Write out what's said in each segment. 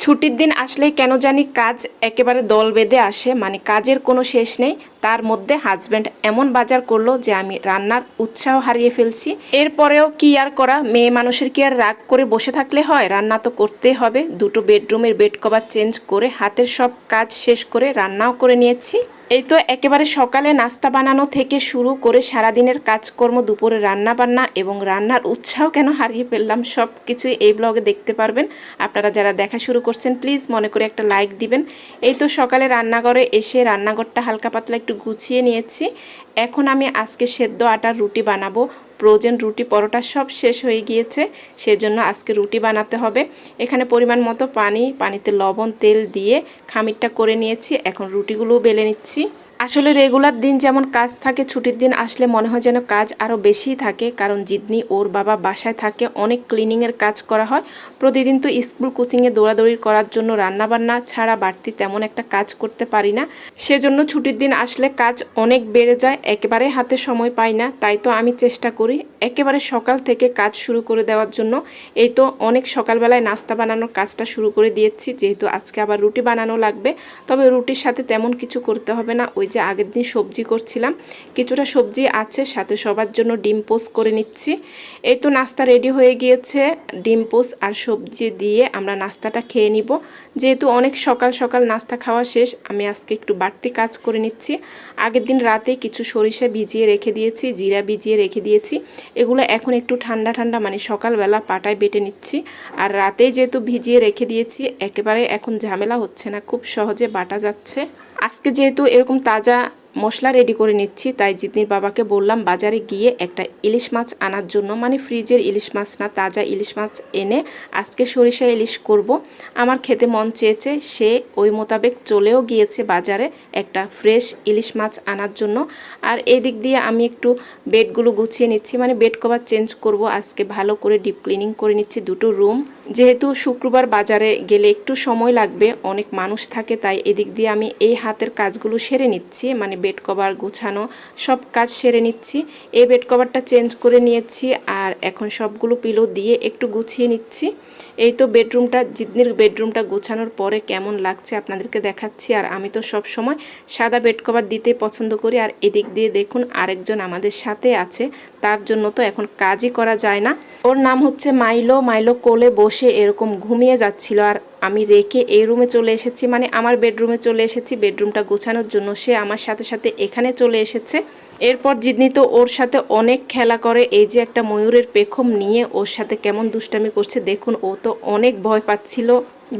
ছুটির দিন আসলে কেন জানি কাজ একেবারে দল বেঁধে আসে, মানে কাজের কোনো শেষ নেই। তার মধ্যে হাজব্যান্ড এমন বাজার করলো যে আমি রান্নার উৎসাহ হারিয়ে ফেলছি। এরপরেও কি আর করা, মেয়ে মানুষের কি আর রাগ করে বসে থাকলে হয়, রান্না তো করতেই হবে। দুটো বেডরুমের বেড কভার চেঞ্জ করে হাতের সব কাজ শেষ করে রান্নাও করে নিয়েছি। এই তো একেবারে সকালে নাস্তা বানানো থেকে শুরু করে সারাদিনের কাজকর্ম, দুপুরে রান্না বান্না এবং রান্নার উৎসাহ কেন হারিয়ে ফেললাম, সব কিছুই এই ব্লগে দেখতে পারবেন। আপনারা যারা দেখা শুরু করছেন প্লিজ মনে করে একটা লাইক দিবেন। এই তো সকালে রান্নাঘরে এসে রান্নাঘরটা হালকা পাতলা একটু গুছিয়ে নিয়েছি। এখন আমি আজকে সেদ্ধ আটার রুটি বানাবো। ফ্রোজেন রুটি পরোটা সব শেষ হয়ে গিয়েছে, সেজন্য আজকে রুটি বানাতে হবে। এখানে পরিমাণ মতো পানিতে লবণ তেল দিয়ে খামিরটা করে নিয়েছি। এখন রুটিগুলোও বেলে নিচ্ছি। আসলে রেগুলার দিন যেমন কাজ থাকে, ছুটির দিন আসলে মনে হয় যেন কাজ আরও বেশিই থাকে, কারণ জিদনি ওর বাবা বাসায় থাকে, অনেক ক্লিনিংয়ের কাজ করা হয়। প্রতিদিন তো স্কুল কোচিংয়ে দৌড়াদৌড়ি করার জন্য রান্নাবান্না ছাড়া বাড়তি তেমন একটা কাজ করতে পারি না। সেজন্য ছুটির দিন আসলে কাজ অনেক বেড়ে যায়, একেবারে হাতে সময় পাই না। তাই তো আমি চেষ্টা করি একেবারে সকাল থেকে কাজ শুরু করে দেওয়ার জন্য। এই তো অনেক সকালবেলায় নাস্তা বানানোর কাজটা শুরু করে দিয়েছি, যেহেতু আজকে আবার রুটি বানানো লাগবে। তবে রুটির সাথে তেমন কিছু করতে হবে না, ওই যে আগের দিন সবজি করছিলাম, কিছুটা সবজি আছে, সাথে সবার জন্য ডিম পোস্ট করে নিচ্ছি। এই তো নাস্তা রেডি হয়ে গিয়েছে, ডিম পোস্ট আর সবজি দিয়ে আমরা নাস্তাটা খেয়ে নিব। যেহেতু অনেক সকাল সকাল নাস্তা খাওয়া শেষ, আমি আজকে একটু বাড়তি কাজ করে নিচ্ছি। আগের দিন রাতে কিছু সরিষা ভিজিয়ে রেখে দিয়েছি, জিরা ভিজিয়ে রেখে দিয়েছি। এগুলো এখন একটু ঠান্ডা ঠান্ডা মানে সকালবেলা পাটায় বেটে নিচ্ছি। আর রাতেই যেহেতু ভিজিয়ে রেখে দিয়েছি, একেবারে এখন ঝামেলা হচ্ছে না, খুব সহজে বাটা যাচ্ছে। আজকে যেহেতু এরকম তাজা মশলা রেডি করে নিচ্ছি, তাই জিতনির বাবাকে বললাম বাজারে গিয়ে একটা ইলিশ মাছ আনার জন্য, মানে ফ্রিজের ইলিশ মাছ না, তাজা ইলিশ মাছ এনে আজকে সরিষা ইলিশ করব। আমার খেতে মন চেয়েছে, সে ওই মোতাবেক চলেও গিয়েছে বাজারে একটা ফ্রেশ ইলিশ মাছ আনার জন্য। আর এই দিক দিয়ে আমি একটু বেডগুলো গুছিয়ে নিচ্ছি, মানে বেড কভার চেঞ্জ করব আজকে, ভালো করে ডিপ ক্লিনিং করে নিচ্ছি দুটো রুম। যেহেতু শুক্রবার বাজারে গেলে একটু সময় লাগবে, অনেক মানুষ থাকে, তাই এদিক দিয়ে আমি এই হাতের কাজগুলো সেরে নিচ্ছি, মানে বেড কভার গোছানো সব কাজ সেরে নিচ্ছি। এই বেড কভারটা চেঞ্জ করে নিয়েছি, আর এখন সবগুলো পিলো দিয়ে একটু গুছিয়ে নিচ্ছি। এই তো বেডরুমটা, জিদনির বেডরুমটা গোছানোর পরে কেমন লাগছে আপনাদেরকে দেখাচ্ছি। আর আমি তো সব সময় সাদা বেড কভার দিতে পছন্দ করি। আর এদিক দিয়ে দেখুন আরেকজন আমাদের সাথে আছে, তার জন্য তো এখন কাজই করা যায় না। ওর নাম হচ্ছে মাইলো। মাইলো কোলে বসে এরকম ঘুমিয়ে যাচ্ছিল, আর আমি রেখে এই রুমে চলে এসেছি, মানে আমার বেডরুমে চলে এসেছি বেডরুমটা গোছানোর জন্য। সে আমার সাথে সাথে এখানে চলে এসেছে। এরপর জিদনি তো ওর সাথে অনেক খেলা করে, এই যে একটা ময়ূরের পেখম নিয়ে ওর সাথে কেমন দুষ্টামি করছে দেখুন। ও তো অনেক ভয় পাচ্ছিল,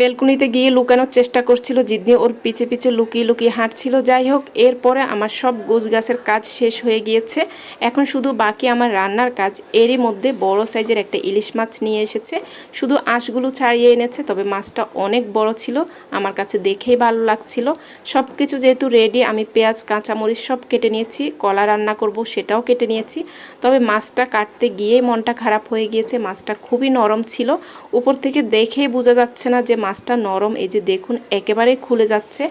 বেলকুনিতে গিয়ে লুকানোর চেষ্টা করছিল, জিদনি ওর পিছে পিছে লুকিয়ে লুকিয়ে হাঁটছিল। যাই হোক, এরপরে আমার সব গোছগাছের কাজ শেষ হয়ে গিয়েছে, এখন শুধু বাকি আমার রান্নার কাজ। এরই মধ্যে বড় সাইজের একটা ইলিশ মাছ নিয়ে এসেছে, শুধু আঁশগুলো ছাড়িয়ে এনেছে, তবে মাছটা অনেক বড় ছিল, আমার কাছে দেখেই ভালো লাগছিল। সব কিছু যেহেতু রেডি, আমি পেঁয়াজ কাঁচামরিচ সব কেটে নিয়েছি, কলা রান্না করব সেটাও কেটে নিয়েছি। তবে মাছটা কাটতে গিয়েই মনটা খারাপ হয়ে গিয়েছে, মাছটা খুবই নরম ছিল, উপর থেকে দেখেই বোঝা যাচ্ছে না যে মাছটা নরম। এই যে দেখুন একেবারেই খুলে যাচ্ছে।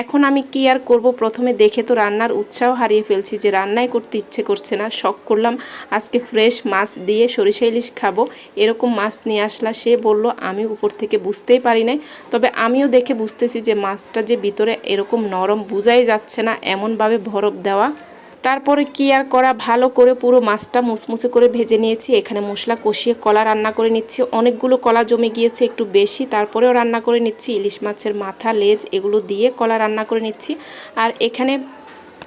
এখন আমি কি আর করব, প্রথমে দেখে তো রান্নার উৎসাহ হারিয়ে ফেলছি, যে রান্নাই করতে ইচ্ছে করছে না। শখ করলাম আজকে ফ্রেশ মাছ দিয়ে সরিষা ইলিশ খাবো, এরকম মাছ নিয়ে আসলা। সে বলল আমি উপর থেকে বুঝতেই পারি নাই, তবে আমিও দেখে বুঝতেছি যে মাছটা যে ভিতরে এরকম নরম, বোঝাই যাচ্ছে না এমনভাবে বরফ দেওয়া। তারপরে কি আর করা, ভালো করে পুরো মাছটা মুসমুসে করে ভেজে নিয়েছি। এখানে মশলা কষিয়ে কলা রান্না করে নিচ্ছি, অনেকগুলো কলা জমে গিয়েছে একটু বেশি, তারপরেও রান্না করে নিচ্ছি। ইলিশ মাছের মাথা লেজ এগুলো দিয়ে কলা রান্না করে নিচ্ছি। আর এখানে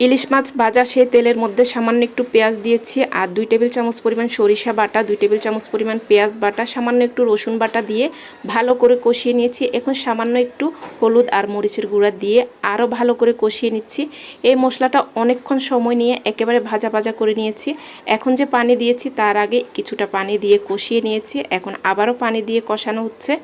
ইলিশ মাছ ভাজা সে তেলের মধ্যে সামান্য একটু পেঁয়াজ দিয়েছি, আর 2 টেবিল চামচ পরিমাণ সরিষা বাটা, 2 টেবিল চামচ পরিমাণ পেঁয়াজ বাটা, সামান্য একটু রসুন বাটা দিয়ে ভালো করে কষিয়ে নিয়েছি। এখন সামান্য একটু হলুদ আর মরিচের গুঁড়া দিয়ে আরও ভালো করে কষিয়ে নিচ্ছি। এই মশলাটা অনেকক্ষণ সময় নিয়ে একেবারে ভাজা ভাজা করে নিয়েছি। এখন যে পানি দিয়েছি তার আগে কিছুটা পানি দিয়ে কষিয়ে নিয়েছি, এখন আবারও পানি দিয়ে কষানো হচ্ছে।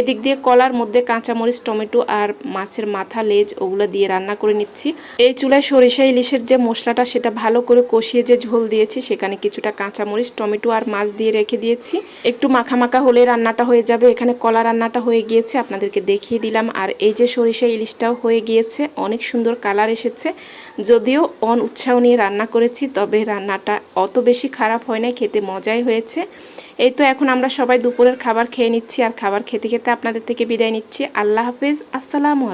এদিক দিয়ে কলার মধ্যে কাঁচামরিচ, টমেটো আর মাছের মাথা লেজ ওগুলো দিয়ে রান্না করে নিচ্ছি। এই চুলায় সরিষা ইলিশের যে মশলাটা সেটা ভালো করে কষিয়ে যে ঝোল দিয়েছি, সেখানে কিছুটা কাঁচামরিচ, টমেটো আর মাছ দিয়ে রেখে দিয়েছি। একটু মাখা মাখা হলে রান্নাটা হয়ে যাবে। এখানে কলা রান্নাটা হয়ে গিয়েছে, আপনাদেরকে দেখিয়ে দিলাম। আর এই যে সরিষা ইলিশটাও হয়ে গিয়েছে, অনেক সুন্দর কালার এসেছে। যদিও উৎসাহ নিয়ে রান্না করেছি, তবে রান্নাটা অত বেশি খারাপ হয় না, খেতে মজাই হয়েছে। এই তো এখন আমরা সবাই দুপুরের খাবার খেয়ে নিচ্ছি, আর খাবার খেতে খেতে আপনাদের থেকে বিদায় নিচ্ছি। আল্লাহ হাফেজ, আসসালামু আলাইকুম।